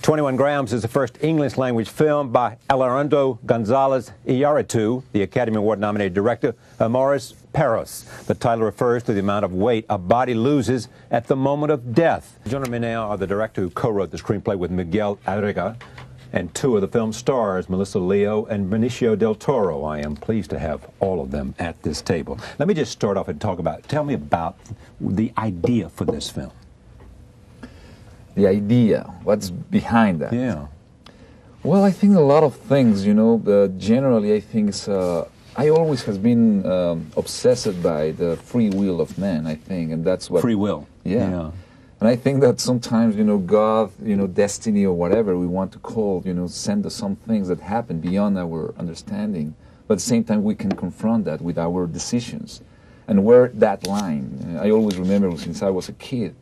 21 Grams is the first English-language film by Alejandro Inarrittu, the Academy Award-nominated director, Amores Perros. The title refers to the amount of weight a body loses at the moment of death. Joining me now are the director who co-wrote the screenplay with Miguel Arriaga and two of the film's stars, Melissa Leo and Benicio Del Toро. I am pleased to have all of them at this table. Let me just start off and tell me about the idea for this film. The idea, what's behind that? Yeah. Well, I think a lot of things, you know, generally I think I always has been obsessed by the free will of man, I think, and that's what... Free will. Yeah. And I think that sometimes, you know, God, you know, destiny or whatever we want to call, you know, send us some things that happen beyond our understanding, but at the same time we can confront that with our decisions. And where that line, I always remember since I was a kid,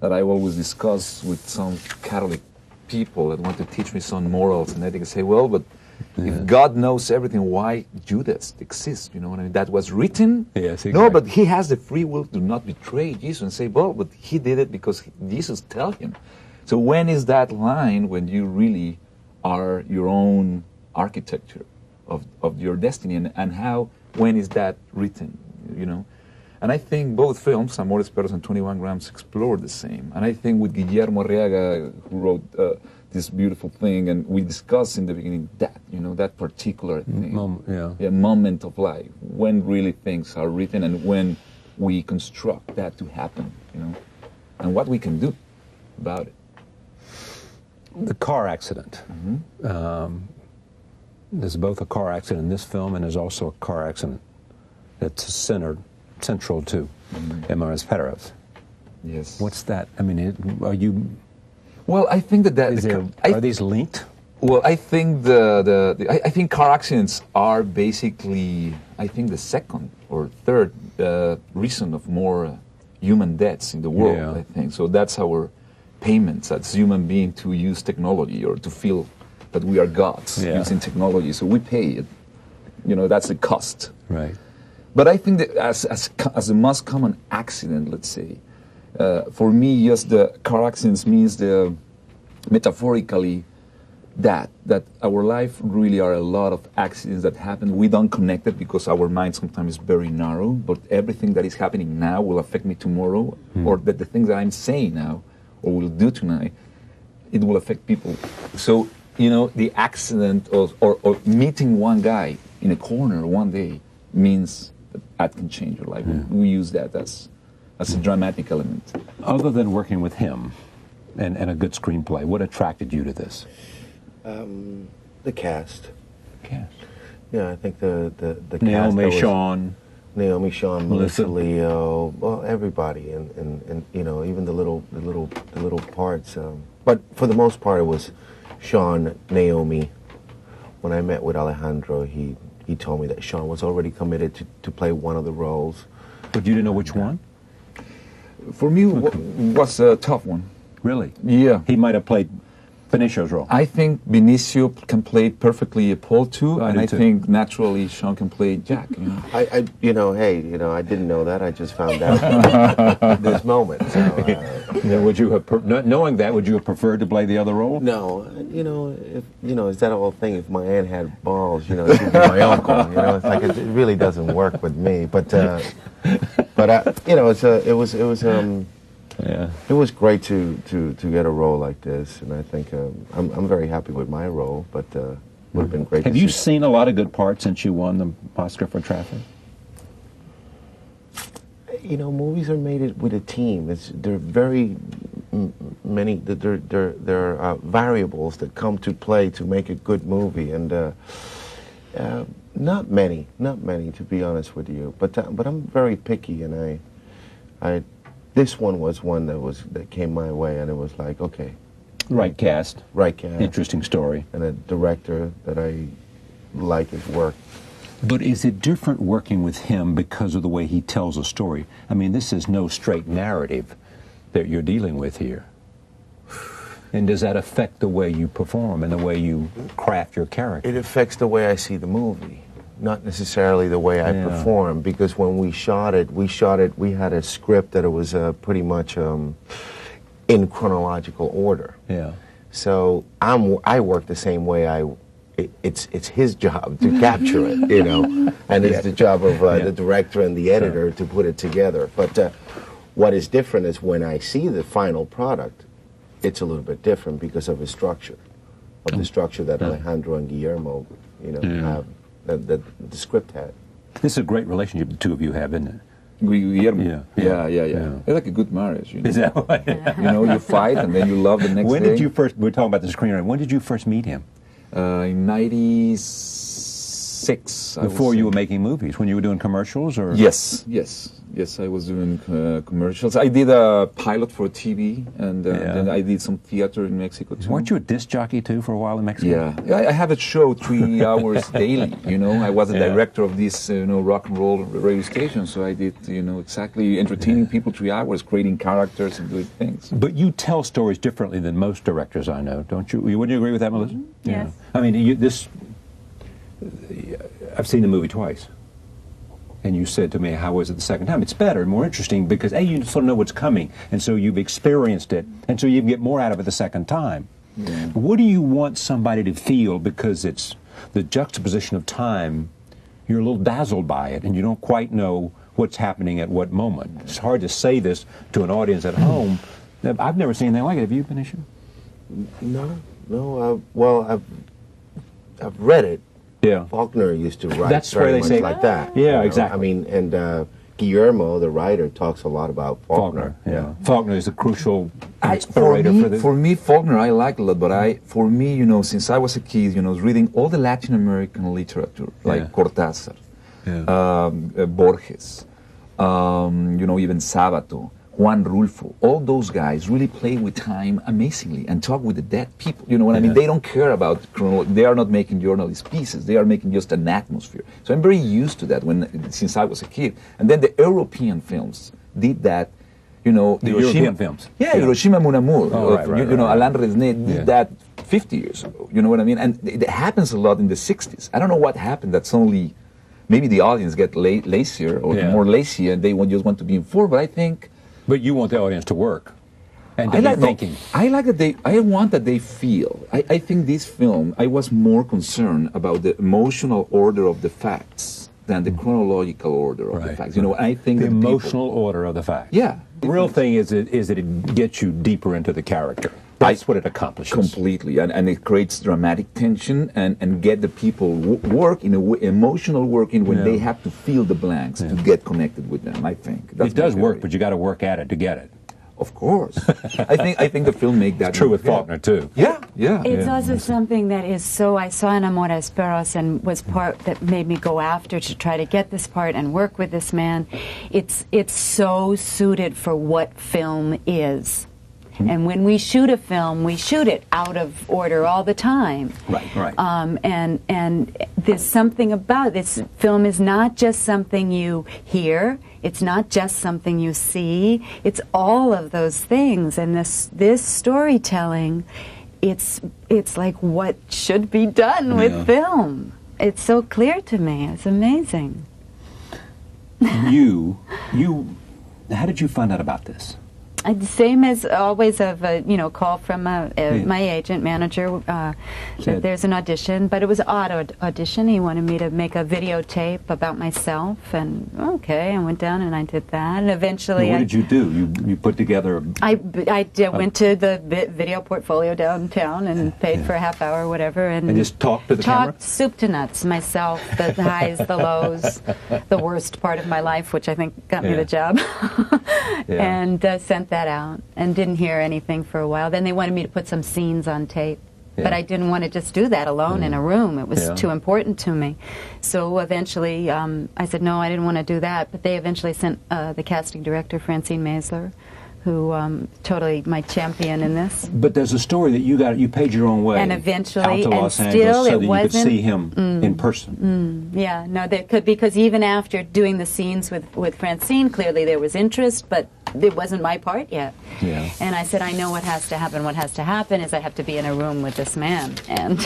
that I always discuss with some Catholic people that want to teach me some morals and ethics, say, well, but if God knows everything, why Judas exists? You know what I mean? That was written. Yes, exactly. No, but he has the free will to not betray Jesus and say, well, but he did it because Jesus tell him. So when is that line when you really are your own architecture of your destiny, and when is that written, you know? And I think both films, Amores Perros and 21 Grams, explore the same. And I think with Guillermo Arriaga, who wrote this beautiful thing, and we discussed in the beginning that, you know, that particular thing, moment of life, when really things are written and when we construct that to happen, you know, and what we can do about it. The car accident. There's both a car accident in this film, and there's also a car accident that's central to Amores Perros. Yes. What's that? I mean, are you... Well, I think are these linked? Well, I think I think car accidents are basically, I think, the second or third reason of more human deaths in the world. Yeah. I think so. That's our payments as human beings to use technology or to feel that we are gods using technology. So we pay it. You know, that's the cost. Right. But I think that as the most common accident, let's say, for me, yes, the car accidents means metaphorically that our life really are a lot of accidents that happen. We don't connect it because our mind sometimes is very narrow, but everything that is happening now will affect me tomorrow, or that the things that I'm saying now or will do tonight, it will affect people. So, you know, the accident or meeting one guy in a corner one day means that can change your life. We use that as a dramatic element. Other than working with him and a good screenplay, what attracted you to this? The cast. Cast. Yeah, I think the Naomi, cast. Sean, Melissa Leo, well, everybody, and you know, even the little parts. But for the most part, it was Sean, Naomi. When I met with Alejandro, he told me that Sean was already committed to play one of the roles. But you didn't know which one? For me, it was a tough one. Really? Yeah. He might have played Benicio's role. I think Benicio can play perfectly Paul too, and I think naturally Sean can play Jack. You know? I didn't know that. I just found out this moment. So, would you have, knowing that, would you have preferred to play the other role? No, it's that whole thing. If my aunt had balls, she'd be my uncle. You know, it's like it really doesn't work with me. But it was great to get a role like this, and I think I'm very happy with my role. But would have been great. Have you seen a lot of good parts since you won the Oscar for Traffic? You know, movies are made with a team. There are very many. There are variables that come to play to make a good movie, and not many, to be honest with you. But I'm very picky, and this one was one that came my way, and it was like, okay, right cast, interesting story, and a director that I like his work. But is it different working with him because of the way he tells a story? I mean, this is no straight narrative that you're dealing with here. And does that affect the way you perform and the way you craft your character? It affects the way I see the movie, not necessarily the way I perform, because when we shot it, we had a script that it was pretty much in chronological order. Yeah. So I work the same way. It's his job to capture it, you know, and it's the job of the director and the editor to put it together. But what is different is when I see the final product, it's a little bit different because of the structure, the structure that Alejandro and Guillermo, you know, have, that the script had. This is a great relationship the two of you have, isn't it? Guillermo. Yeah. It's like a good marriage. You know? Is that right? You know, you fight and then you love the next day. When did you first, we're talking about the screenwriting, when did you first meet him? In 96. Before you were making movies, when you were doing commercials? Or? Yes, I was doing commercials. I did a pilot for TV, and then I did some theater in Mexico too. Weren't you a disc jockey too for a while in Mexico? Yeah, I have a show 3 hours daily, you know. I was the director of this, you know, rock and roll radio station, so I did, you know, exactly entertaining people 3 hours, creating characters and doing things. But you tell stories differently than most directors I know, don't you? Wouldn't you agree with that, Melissa? Mm-hmm. Yes. I mean, I've seen the movie twice. And you said to me, how was it the second time? It's better and more interesting because, A, you sort of know what's coming, and so you've experienced it, and so you can get more out of it the second time. Yeah. What do you want somebody to feel, because it's the juxtaposition of time, you're a little dazzled by it, and you don't quite know what's happening at what moment. It's hard to say this to an audience at home. I've never seen anything like it. Have you, Benicio? No. Well, I've read it. Yeah. Faulkner used to write That's where they say like that. Yeah, you know? exactly. I mean, and Guillermo, the writer, talks a lot about Faulkner. Faulkner is a crucial For me, Faulkner I like a lot, but for me, you know, since I was a kid, you know, reading all the Latin American literature, like Cortázar, Borges, you know, even Sabato, Juan Rulfo, all those guys really play with time amazingly and talk with the dead people. You know what I mean? They don't care about they are not making journalist pieces. They are making just an atmosphere. So I'm very used to that since I was a kid. And then the European films did that. You know, the European films. Yeah, Hiroshima Mon Amour. You know, Alain Resnais did that 50 years ago. You know what I mean? And it happens a lot in the 60s. I don't know what happened. That's only maybe the audience get lazier or more lazy and they just want to be informed. But I think. But you want the audience to work and to be thinking. I want that they feel. I think this film, I was more concerned about the emotional order of the facts than the chronological order of the facts. You know, I think the emotional order of the facts. Yeah. The real thing is that it gets you deeper into the character. That's what it accomplishes. Completely. And it creates dramatic tension and get the people work in emotional working when they have to fill the blanks to get connected with them, I think. It does work, but you got to work at it to get it. Of course. I think the film makes that. It's true with Faulkner, too. Yeah. It's also something that is so, I saw in Amores Perros and was part that made me go after to try to get this part and work with this man. It's so suited for what film is. And when we shoot a film, we shoot it out of order all the time. Right. And there's something about this film is not just something you hear. It's not just something you see. It's all of those things. And this storytelling, it's like what should be done with film. It's so clear to me. It's amazing. How did you find out about this? Same as always of a call from my agent manager that there's an audition, but it was an audition. He wanted me to make a videotape about myself, and I went down and I did that, and eventually. What did you do? You put together. I went to the video portfolio downtown and paid for a half hour or whatever, and just talked to the camera. Talked soup to nuts myself, the highs, the lows, the worst part of my life, which I think got me the job, and sent that out and didn't hear anything for a while. Then they wanted me to put some scenes on tape, but I didn't want to just do that alone in a room. It was too important to me. So eventually I said no, I didn't want to do that, but they eventually sent the casting director, Francine Maisler, who totally my champion in this. But there's a story that you paid your own way, and eventually, out to Los Angeles so that you could see him in person. Yeah, no, there could, because even after doing the scenes with Francine, clearly there was interest, but it wasn't my part yet. Yeah. And I said, I know what has to happen. What has to happen is I have to be in a room with this man, and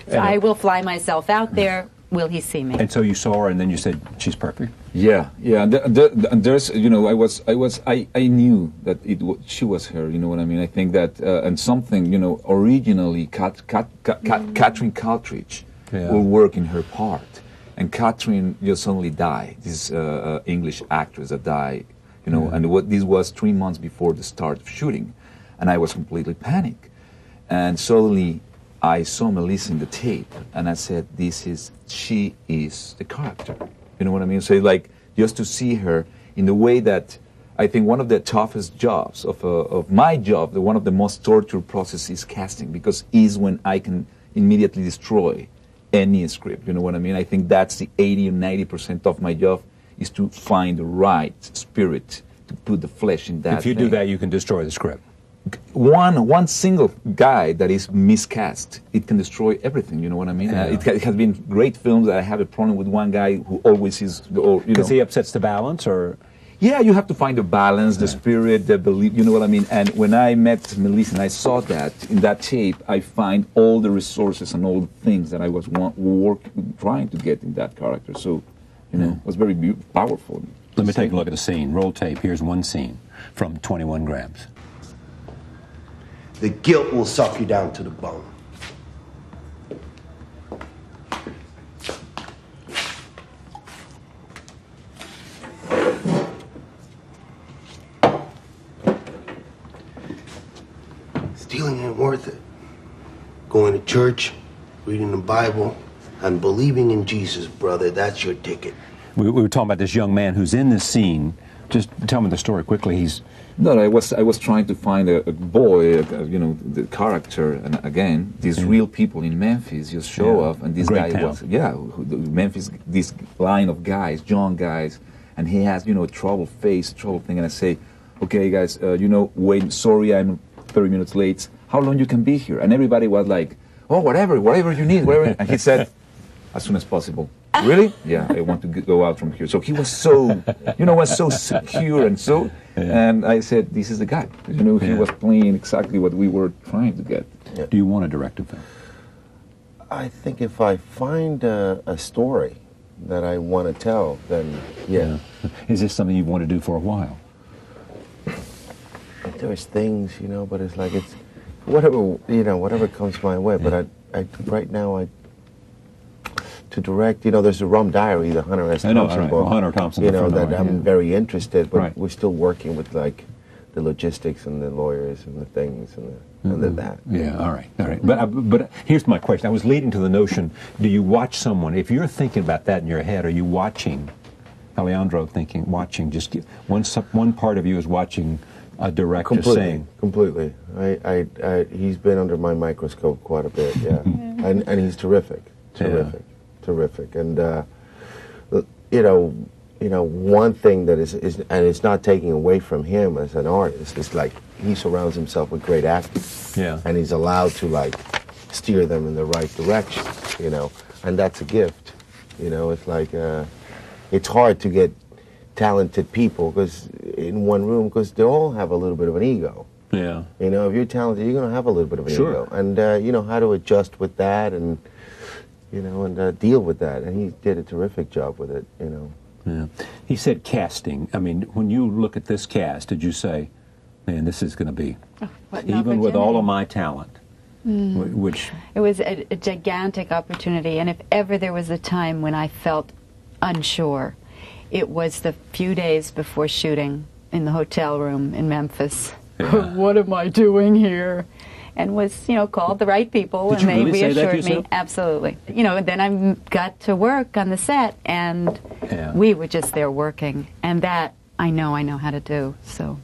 so I will fly myself out there. will he see me? And so you saw her, and then you said, she's perfect? Yeah, yeah. And there's, you know, I knew that she was her. You know what I mean? I think that, and something, you know, originally, Catherine Caltridge will work in her part, and Catherine just only died. This English actress that died, you know, and this was 3 months before the start of shooting, and I was completely panicked, and suddenly I saw Melissa in the tape, and I said, she is the character. You know what I mean? So like, just to see her in the way that, I think one of the toughest jobs of my job, one of the most torture processes is casting, because is when I can immediately destroy any script. You know what I mean? I think that's the 80 or 90% of my job, is to find the right spirit to put the flesh in that. If you do that, you can destroy the script. One single guy that is miscast, it can destroy everything. You know what I mean? It has been great films that I have a problem with one guy who always is, because he upsets the balance, or? Yeah, you have to find the balance, the spirit, the belief. You know what I mean? And when I met Melissa and I saw that in that tape, I find all the resources and all the things that I was trying to get in that character. So, you know, it was very powerful. Let me take a look at the scene. Roll tape. Here's one scene from 21 Grams. The guilt will suck you down to the bone. Stealing ain't worth it. Going to church, reading the Bible, and believing in Jesus, brother, that's your ticket. We were talking about this young man who's in this scene. Just tell me the story quickly. No, I was trying to find a boy, you know, the character, and again, these real people in Memphis just show up, and this guy was, Memphis, this line of guys, young guys, and he has, you know, a trouble thing, and I say, okay, guys, you know, wait, sorry, I'm 30 minutes late. How long you can be here? And everybody was like, oh, whatever you need, whatever. And he said, as soon as possible. Really? Yeah, I want to go out from here. So he was so, you know, was so secure and so, and I said, this is the guy. You know, he was playing exactly what we were trying to get. Yeah. Do you want to direct a film? I think if I find a story that I want to tell, then yeah. Is this something you want to do for a while? There's things, you know, but it's like it's whatever, you know, whatever comes my way. But I right now to direct, you know, there's the Rum Diary, the Hunter S. Thompson book. Hunter Thompson, you know, that I'm very interested, but we're still working with like the logistics and the lawyers and the things and the that. Yeah, all right. But here's my question. I was leading to the notion: do you watch someone? If you're thinking about that in your head, are you watching Alejandro? Watching? Just one part of you is watching a director sing. Completely. He's been under my microscope quite a bit. Yeah, and he's terrific. Terrific, and you know, one thing that is and it's not taking away from him as an artist. It's like he surrounds himself with great actors, and he's allowed to like steer them in the right direction, you know, and that's a gift. You know, it's like it's hard to get talented people in one room because they all have a little bit of an ego. Yeah, you know, if you're talented, you're going to have a little bit of an ego, and you know how to adjust with that and. You know, and deal with that, and he did a terrific job with it. You know. Yeah. He said casting. I mean, when you look at this cast, did you say, "Man, this is going to be," even with all of my talent, which it was a gigantic opportunity. And if ever there was a time when I felt unsure, it was the few days before shooting in the hotel room in Memphis. Yeah. What am I doing here? And was, you know, called the right people, and they reassured me. Absolutely. You know, and then I got to work on the set, and we were just there working, and that I know how to do. So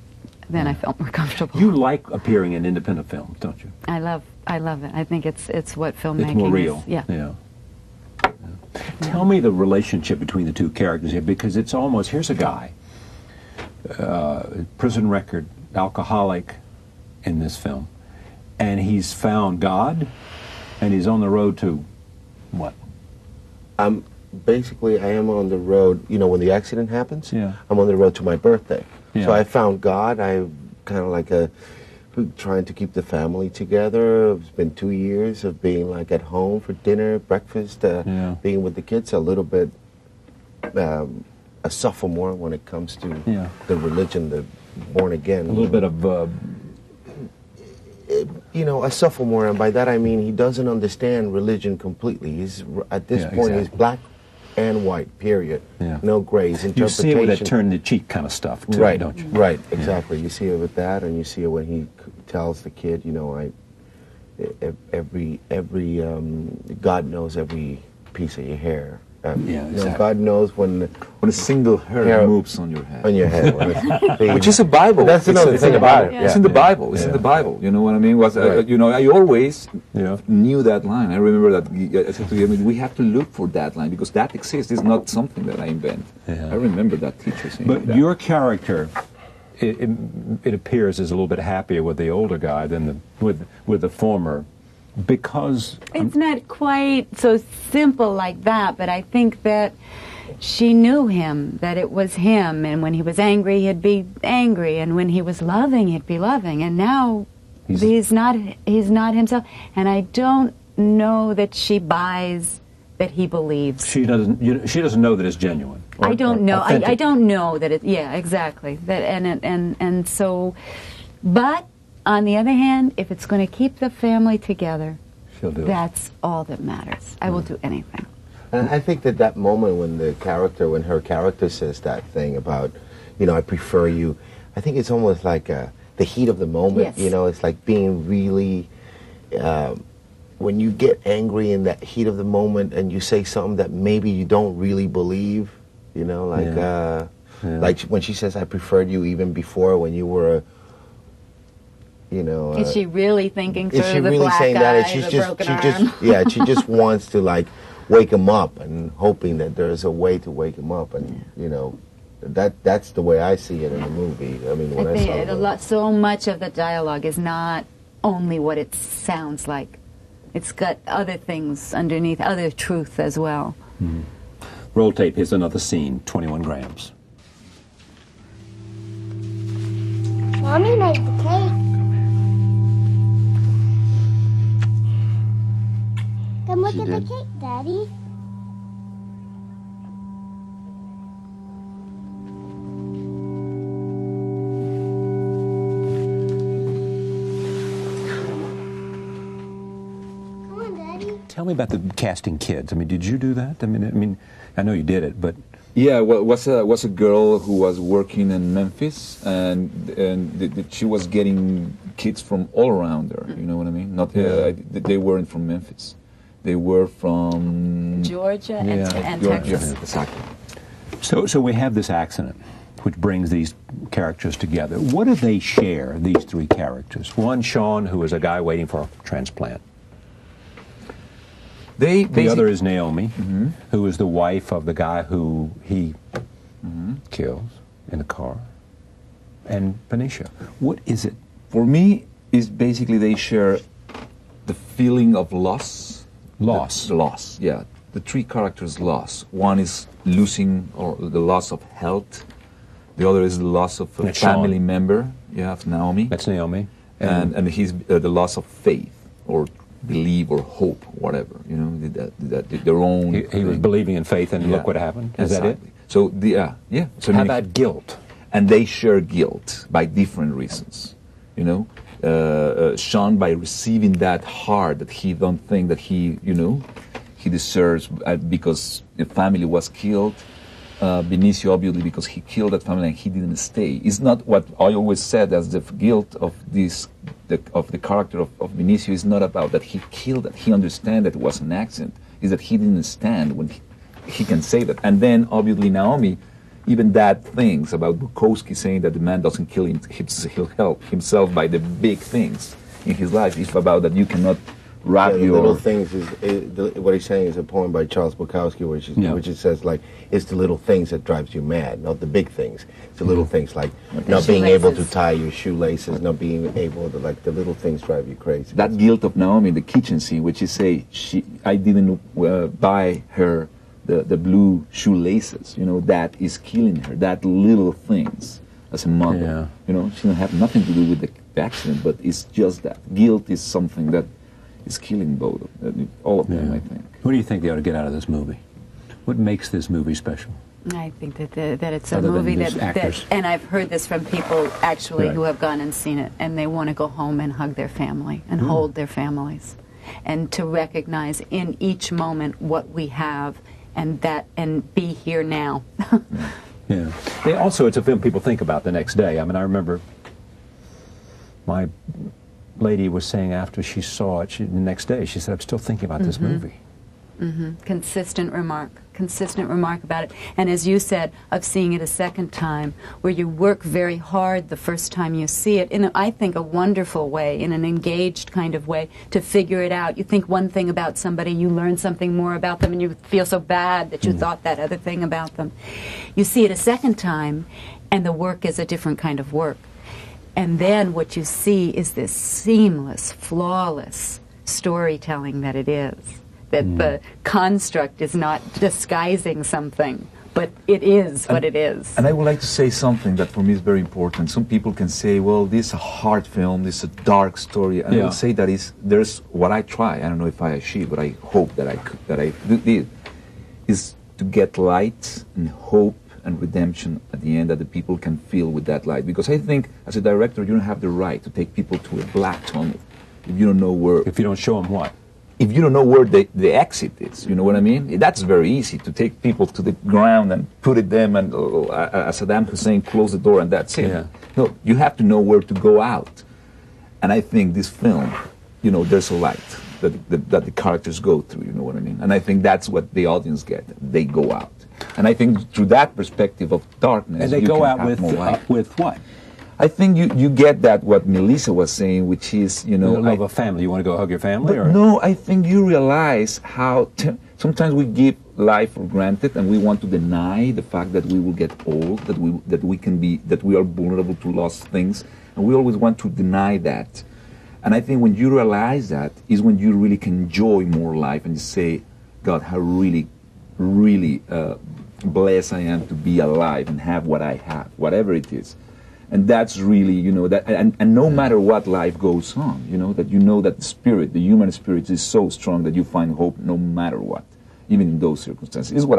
then I felt more comfortable. You like appearing in independent films, don't you? I love it. I think it's what filmmaking is. It's more real. Yeah. Tell me the relationship between the two characters here, because it's almost, here's a guy, prison record, alcoholic in this film. And he's found God, and he's on the road to what? Basically, I am on the road, you know, when the accident happens, I'm on the road to my birthday. Yeah. So I found God. I kind of like trying to keep the family together. It's been 2 years of being like at home for dinner, breakfast, being with the kids. A little bit a sophomore when it comes to the religion, the born again. A little bit of. A sophomore, and by that I mean he doesn't understand religion completely. He's at this point he's black and white. Period. Yeah. No grays. Interpretation. You see it with that turn the cheek kind of stuff, too, right? Don't you? Right. Exactly. You see it with that, and you see it when he tells the kid, God knows every piece of your hair. Exactly. God knows when a single hair moves on your head. On your head. Which is a Bible. That's another thing about it. It's in the Bible. It's in the Bible. You know what I mean? I always knew that line. I remember that I said to him, we have to look for that line because that exists. It's not something that I invent. Yeah. I remember that teacher saying that. But your character, it appears, is a little bit happier with the older guy than with the former. Because it's not quite so simple like that, but I think that she knew him, that it was him, and when he was angry, he'd be angry, and when he was loving, he'd be loving, and now he's not himself, and I don't know that she buys that he believes. She doesn't know that it's genuine. I don't know. I don't know that it. Yeah, exactly. That and so, but. On the other hand, if it's going to keep the family together, that's all that matters. I will do anything. And I think that moment when her character says that thing about, I prefer you, I think it's almost like the heat of the moment. Yes. It's like being really, when you get angry in that heat of the moment and you say something that maybe you don't really believe, like when she says, I preferred you even before when you were is she really thinking through is she the really black saying eye, that? She just wants to like wake him up and hoping that there's a way to wake him up, and that's the way I see it in the movie. I mean, when I saw it, so much of the dialogue is not only what it sounds like; it's got other things underneath, other truth as well. Mm-hmm. Roll tape. Here's another scene. 21 grams. Mommy made the cake. Come look at the cake, Daddy. Come on, Daddy. Tell me about the casting kids. I mean, did you do that? I mean, I know you did it, but yeah, well, it was a girl who was working in Memphis, and she was getting kids from all around there. You know what I mean? Not they weren't from Memphis. They were from Georgia and Georgia. Texas. Exactly. So we have this accident, which brings these characters together. What do they share, these three characters? One, Sean, who is a guy waiting for a transplant. The other is Naomi, who is the wife of the guy who he kills in the car. And Benicio. What is it? For me, is basically they share the feeling of loss. The loss, yeah. The three characters' loss. One is losing or the loss of health. The other is the loss of a family member. Yeah, of Naomi. That's Naomi. And he's the loss of faith or believe or hope, whatever. Their own. He was believing in faith, and look what happened. Is that it? So So how about guilt? And they share guilt by different reasons. Sean by receiving that hard that he don't think that he deserves because the family was killed. Benicio obviously because he killed that family and he didn't stay. It's not what I always said as the guilt of the character of Benicio is not about that he killed, that he understands that it was an accident. Is that he didn't stand when he can say that. And then obviously Naomi, even that things about Bukowski saying that the man doesn't kill he'll help himself by the big things in his life. It's about that you cannot wrap the little things what he's saying is a poem by Charles Bukowski, which it says like it's the little things that drives you mad, not the big things. It's the little things like not being able to tie your shoelaces, not being able to the little things drive you crazy. That guilt of Naomi in the kitchen scene, which is I didn't buy her the blue shoelaces, that is killing her. That little things as a mother, she don't have nothing to do with the accident, but it's just that. Guilt is something that is killing both of them, all of them, I think. What do you think they ought to get out of this movie? What makes this movie special? I think that it's a Other than movie these that, actors. and I've heard this from people actually Right. who have gone and seen it, and they want to go home and hug their family and hold their families, and to recognize in each moment what we have, and be here now. Yeah. It's a film people think about the next day. I mean, I remember my lady was saying after she saw it, the next day, she said, I'm still thinking about this movie. Consistent remark about it. And as you said, of seeing it a second time, where you work very hard the first time you see it, in, I think, a wonderful way, in an engaged kind of way, to figure it out. You think one thing about somebody, you learn something more about them, and you feel so bad that you thought that other thing about them. You see it a second time, and the work is a different kind of work. And then what you see is this seamless, flawless storytelling that it is. That the construct is not disguising something, but it is what it is. And I would like to say something that for me is very important. Some people can say, well, this is a hard film, this is a dark story. And I will say that there's what I try, I don't know if I achieve, but I hope that I do, is to get light and hope and redemption at the end that the people can feel with that light. Because I think as a director, you don't have the right to take people to a black tunnel if you don't know where... If you don't show them what? If you don't know where the exit is, you know what I mean? That's very easy, to take people to the ground and put it them and, as Saddam Hussein, close the door and that's it. Yeah. No, you have to know where to go out. And I think this film, you know, there's a light that the characters go through, you know what I mean? And I think that's what the audience get. They go out. And I think through that perspective of darkness, and they you go can out have more light. with what? I think you get that what Melissa was saying, which is, you know... The love of family. You want to go hug your family? But or? no, I think you realize how sometimes we give life for granted and we want to deny the fact that we will get old, that we are vulnerable to lost things, and we always want to deny that. And I think when you realize that is when you really can enjoy more life and you say, God, how really, really blessed I am to be alive and have what I have, whatever it is. And that's really, you know, that, and no matter what life goes on, you know that the spirit, the human spirit is so strong that you find hope no matter what, even in those circumstances. This is what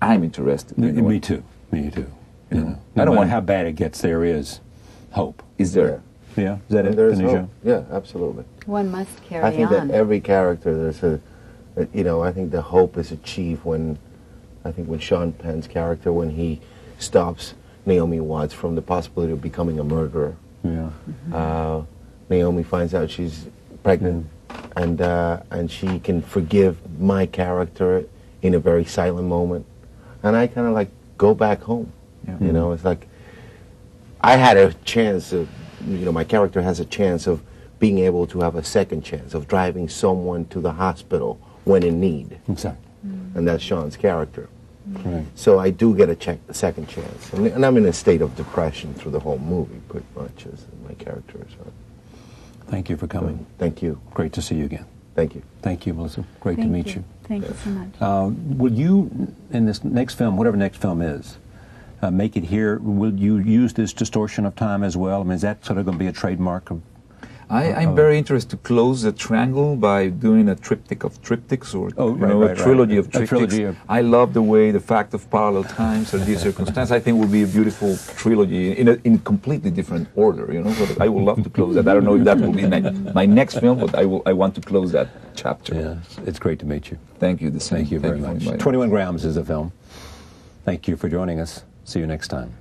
I'm interested in. Me too. Me too. You know, no matter how bad it gets, there is hope. Is there? Yeah. Is that it, There's Benicio? hope. Yeah, absolutely. One must carry I think on. that every character, there's I think the hope is achieved when Sean Penn's character, when he stops Naomi Watts from the possibility of becoming a murderer. Yeah. Naomi finds out she's pregnant, and she can forgive my character in a very silent moment, and I kind of like go back home. Yeah. You know, it's like I had a chance of, you know, my character has a chance of being able to have a second chance of driving someone to the hospital when in need. Exactly. And that's Sean's character. Right. So I do get a second chance. And I'm in a state of depression through the whole movie, pretty much, as my character is. Thank you for coming. Thank you. Great to see you again. Thank you. Thank you, Melissa. Great to meet you. Thank you so much. Will you, in this next film, whatever next film is, make it here, will you use this distortion of time as well? I mean, is that sort of going to be a trademark of... I'm very interested to close the triangle by doing a triptych of triptychs, or a trilogy of triptychs. I love the fact of parallel times or these circumstances. I think will be a beautiful trilogy in completely different order. You know, but I would love to close that. I don't know if that will be my next film, but I want to close that chapter. Yeah, it's great to meet you. Thank you. The same. Thank you very much. 21 Grams is the film. Thank you for joining us. See you next time.